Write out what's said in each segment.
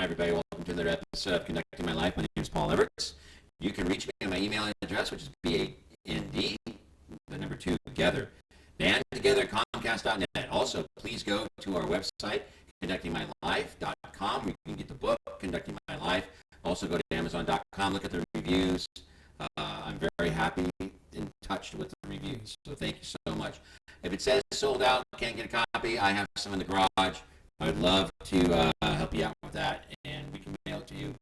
everybody. Welcome to another episode of Conducting My Life. My name is Paul Everts. You can reach me at my email address, which is BAND, the number 2 together, bandtogether, Comcast.net. Also, please go to our website, conductingmylife.com. You can get the book, Conducting My Life. Also, go to Amazon.com, look at the reviews. I'm very happy and touched with the reviews, so thank you so much. If it says sold out, can't get a copy, I have some in the garage. I would love to help you out with that, and we can mail it to you.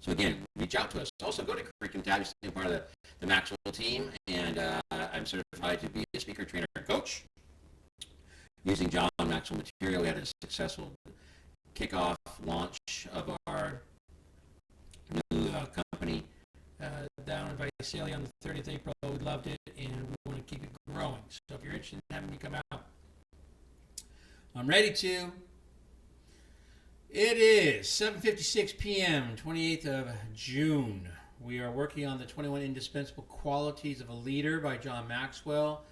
So again, reach out to us. Also, go to Curriculum Tab. You're part of the Maxwell team, and I'm certified to be a speaker, trainer, and coach. Using John Maxwell material, we had a successful kickoff launch of our new company down in Visalia on the 30th of April. We loved it, and we want to keep it growing. So if you're interested in having me come out, I'm ready to. It is 7:56 p.m., 28th of June. We are working on the 21 Indispensable Qualities of a Leader by John Maxwell.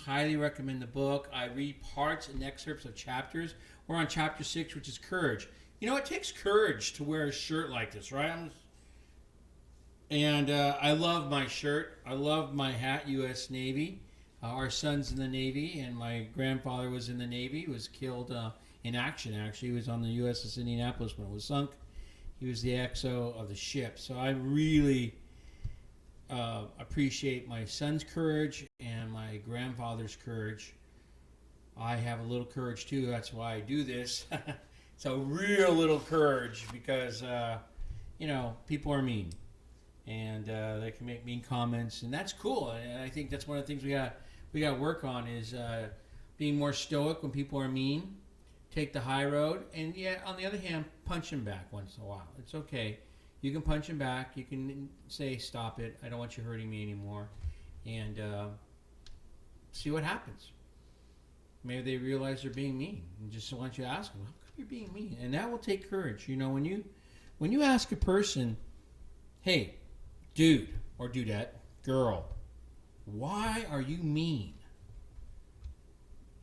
Highly recommend the book. I read parts and excerpts of chapters. We're on chapter 6, which is courage. You know, it takes courage to wear a shirt like this, right? And I love my shirt. I love my hat, U.S. Navy. Our son's in the Navy, and my grandfather was in the Navy. He was killed in action, actually. He was on the USS Indianapolis when it was sunk. He was the XO of the ship. So I really appreciate my son's courage and my grandfather's courage. I have a little courage, too. That's why I do this. So real little courage because, people are mean. And they can make mean comments, and that's cool. And I think that's one of the things we got to work on is being more stoic when people are mean. Take the high road, and yet on the other hand, punch them back once in a while. It's okay. You can punch them back. You can say, "Stop it! I don't want you hurting me anymore," and see what happens. Maybe they realize they're being mean, and just want you to ask them, "How come you're being mean?" And that will take courage. You know, when you ask a person, "Hey, dude or dudette, girl, why are you mean?"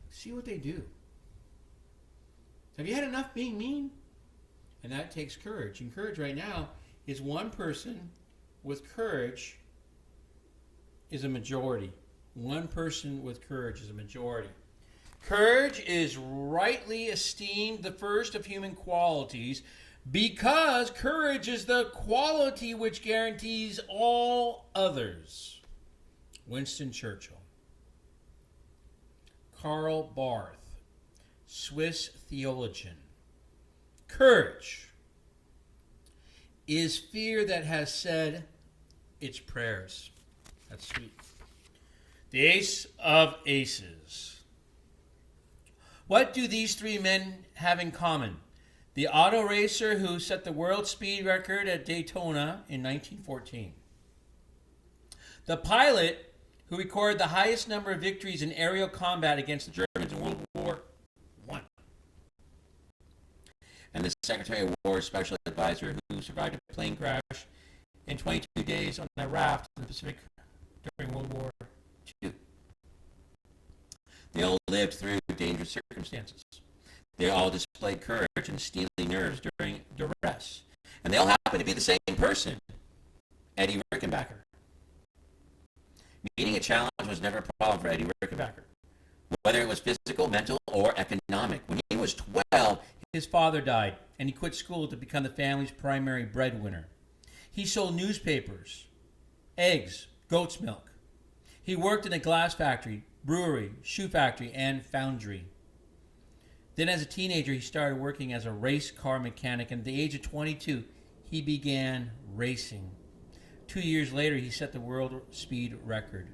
See what they do. Have you had enough being mean? And that takes courage. And courage right now is one person with courage is a majority. One person with courage is a majority. Courage is rightly esteemed the first of human qualities because courage is the quality which guarantees all others. Winston Churchill. Karl Barth, Swiss theologian. Courage is fear that has said its prayers. That's sweet. The Ace of Aces. What do these 3 men have in common? The auto racer who set the world speed record at Daytona in 1914. The pilot who recorded the highest number of victories in aerial combat against the Germans in World War I. And the Secretary of War's special advisor who survived a plane crash in 22 days on a raft in the Pacific during World War II. They all lived through dangerous circumstances. They all displayed courage and steely nerves during duress. And they all happen to be the same person, Eddie Rickenbacker. Meeting a challenge was never a problem for Eddie Rickenbacker, whether it was physical, mental, or economic. When he was 12, his father died, and he quit school to become the family's primary breadwinner. He sold newspapers, eggs, goat's milk. He worked in a glass factory, brewery, shoe factory, and foundry. Then as a teenager, he started working as a race car mechanic, and at the age of 22, he began racing. 2 years later, he set the world speed record.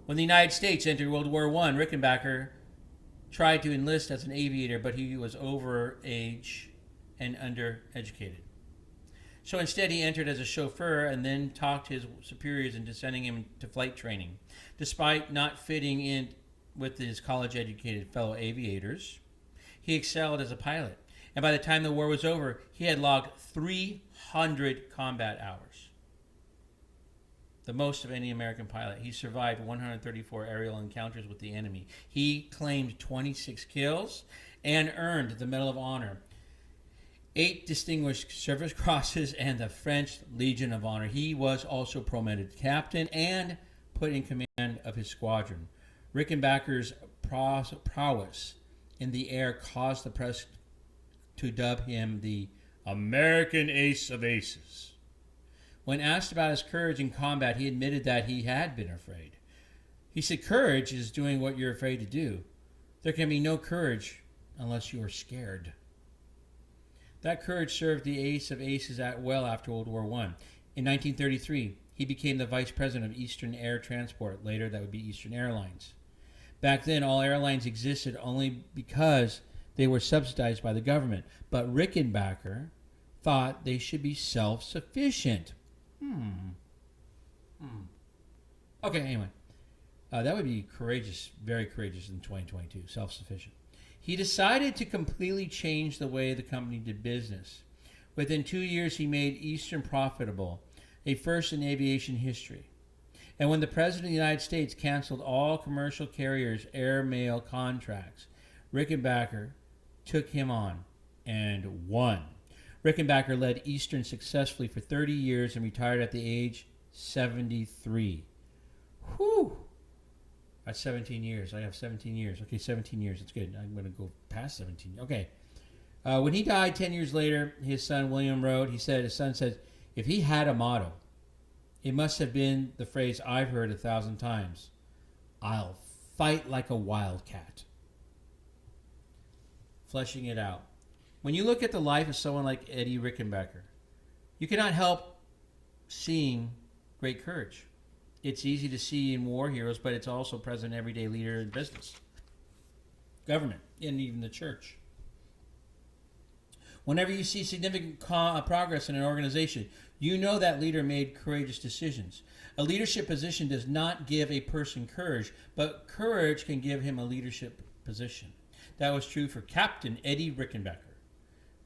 When the United States entered World War I, Rickenbacker tried to enlist as an aviator, but he was over age and undereducated. So instead, he entered as a chauffeur and then talked his superiors into sending him to flight training. Despite not fitting in with his college-educated fellow aviators, he excelled as a pilot. And by the time the war was over, he had logged 300 combat hours, the most of any American pilot. He survived 134 aerial encounters with the enemy. He claimed 26 kills and earned the Medal of Honor. 8 Distinguished Service Crosses, and the French Legion of Honor. He was also promoted captain and put in command of his squadron. Rickenbacker's prowess in the air caused the press to dub him the American Ace of Aces. When asked about his courage in combat, he admitted that he had been afraid. He said, "Courage is doing what you're afraid to do. There can be no courage unless you are scared." That courage served the Ace of Aces well after World War I. In 1933, he became the vice president of Eastern Air Transport. Later, that would be Eastern Airlines. Back then, all airlines existed only because they were subsidized by the government. But Rickenbacker thought they should be self-sufficient. Okay, anyway. That would be courageous, very courageous in 2022, self-sufficient. He decided to completely change the way the company did business. Within 2 years, he made Eastern profitable, a first in aviation history. And when the President of the United States canceled all commercial carriers' air mail contracts, Rickenbacker took him on and won. Rickenbacker led Eastern successfully for 30 years and retired at the age 73. Whew! That's 17 years. I have 17 years. Okay, 17 years. That's good. I'm going to go past 17. Okay. When he died 10 years later, his son William wrote, his son said, if he had a motto, it must have been the phrase I've heard 1,000 times. I'll fight like a wildcat. Fleshing it out. When you look at the life of someone like Eddie Rickenbacker, you cannot help seeing great courage. It's easy to see in war heroes, but it's also present in everyday leader in business, government, and even the church. Whenever you see significant progress in an organization, you know that leader made courageous decisions. A leadership position does not give a person courage, but courage can give him a leadership position. That was true for Captain Eddie Rickenbacker.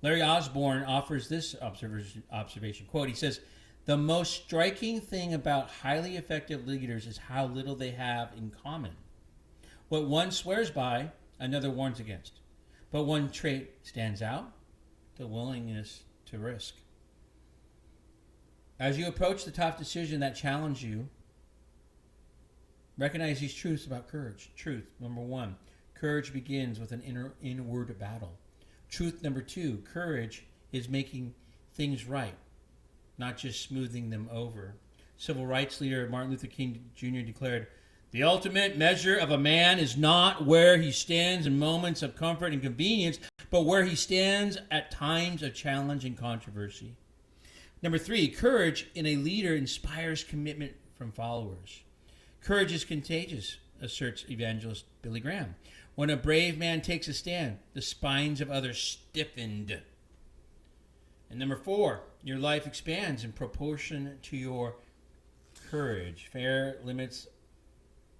Larry Osborne offers this observation. Quote, he says, "The most striking thing about highly effective leaders is how little they have in common. What one swears by, another warns against. But one trait stands out, the willingness to risk." As you approach the tough decision that challenge you, recognize these truths about courage. Truth, number one, courage begins with an inward battle. Truth number two, courage is making things right, not just smoothing them over. Civil rights leader Martin Luther King Jr. declared, "The ultimate measure of a man is not where he stands in moments of comfort and convenience, but where he stands at times of challenge and controversy." Number three, courage in a leader inspires commitment from followers. Courage is contagious, asserts evangelist Billy Graham. When a brave man takes a stand, the spines of others stiffened. And number four, your life expands in proportion to your courage. Fear limits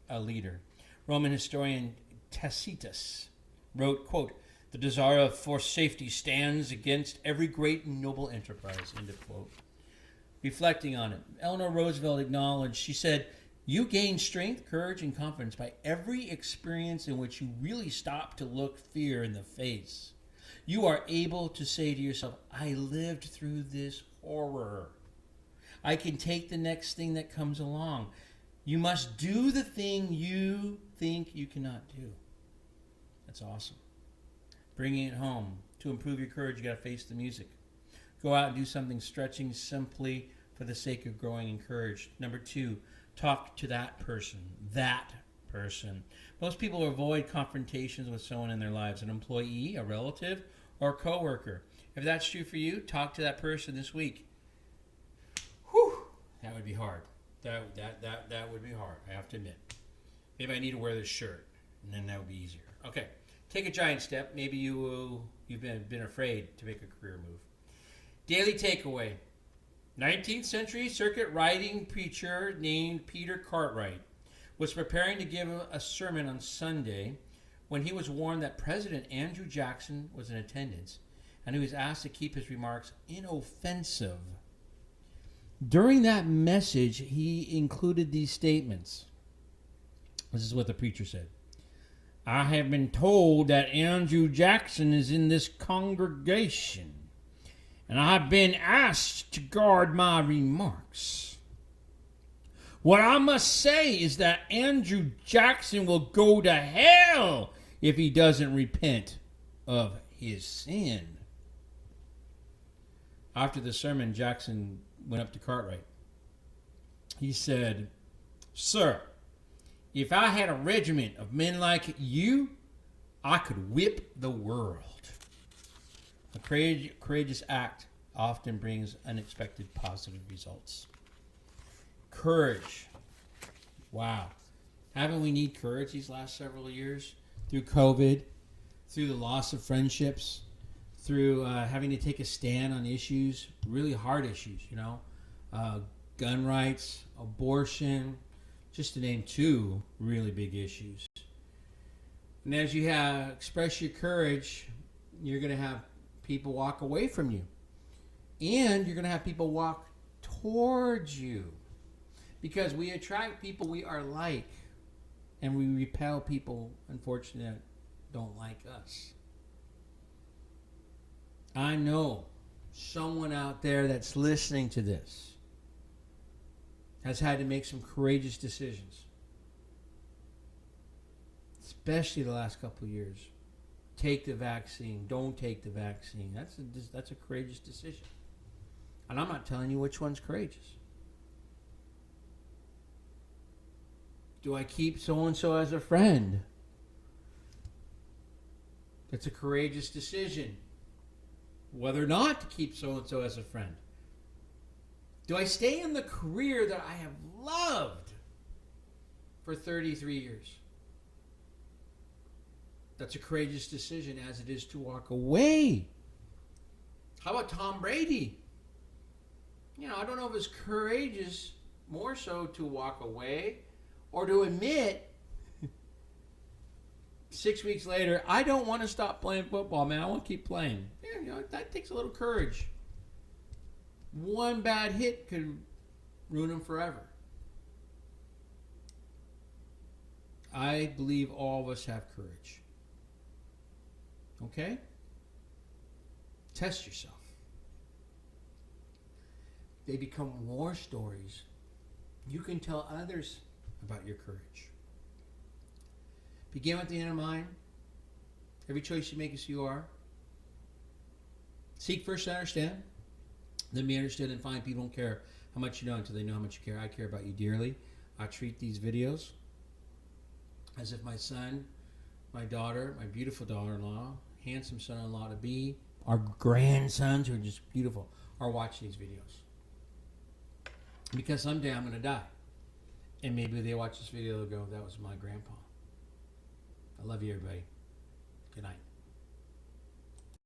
a leader. Roman historian Tacitus wrote, quote, "The desire for safety stands against every great and noble enterprise," end of quote. Reflecting on it, Eleanor Roosevelt acknowledged, she said, "You gain strength, courage, and confidence by every experience in which you really stop to look fear in the face. You are able to say to yourself, I lived through this horror. I can take the next thing that comes along. You must do the thing you think you cannot do." That's awesome. Bringing it home. To improve your courage, you got to face the music. Go out and do something stretching simply for the sake of growing encouraged. Number two, talk to that person. That person. Most people avoid confrontations with someone in their lives, an employee, a relative, or a coworker. If that's true for you, talk to that person this week. Whew, that would be hard. That would be hard, I have to admit. Maybe I need to wear this shirt, and then that would be easier. Okay, take a giant step. Maybe you've been afraid to make a career move. Daily takeaway. 19th century circuit riding preacher named Peter Cartwright was preparing to give a sermon on Sunday when he was warned that President Andrew Jackson was in attendance, and he was asked to keep his remarks inoffensive. During that message, he included these statements. This is what the preacher said. "I have been told that Andrew Jackson is in this congregation. and I've been asked to guard my remarks. What I must say is that Andrew Jackson will go to hell if he doesn't repent of his sin. After the sermon, Jackson went up to Cartwright. He said, "Sir, if I had a regiment of men like you, I could whip the world." A courageous act often brings unexpected positive results. Courage. Wow. Haven't we need courage these last several years? Through COVID, through the loss of friendships, through having to take a stand on issues, really hard issues, gun rights, abortion, just to name two really big issues. And as you express your courage, you're going to have people walk away from you. And you're going to have people walk towards you. Because we attract people we are like. And we repel people, unfortunately, that don't like us. I know someone out there that's listening to this has had to make some courageous decisions. Especially the last couple of years. Take the vaccine. Don't take the vaccine. That's a courageous decision. And I'm not telling you which one's courageous. Do I keep so-and-so as a friend? That's a courageous decision. Whether or not to keep so-and-so as a friend. Do I stay in the career that I have loved for 33 years? That's a courageous decision, as it is to walk away. How about Tom Brady? I don't know if it's courageous more so to walk away or to admit 6 weeks later, I don't want to stop playing football, man. I want to keep playing. That takes a little courage. One bad hit could ruin him forever. I believe all of us have courage. Okay? Test yourself. They become war stories. You can tell others about your courage. Begin with the inner mind. Every choice you make is who you are. Seek first to understand. Then be understood, and find people don't care how much you know until they know how much you care. I care about you dearly. I treat these videos as if my son, my daughter, my beautiful daughter-in-law, handsome son-in-law to be, our grandsons who are just beautiful, are watching these videos. Because someday I'm going to die. And maybe they watch this video and go, that was my grandpa. I love you, everybody. Good night.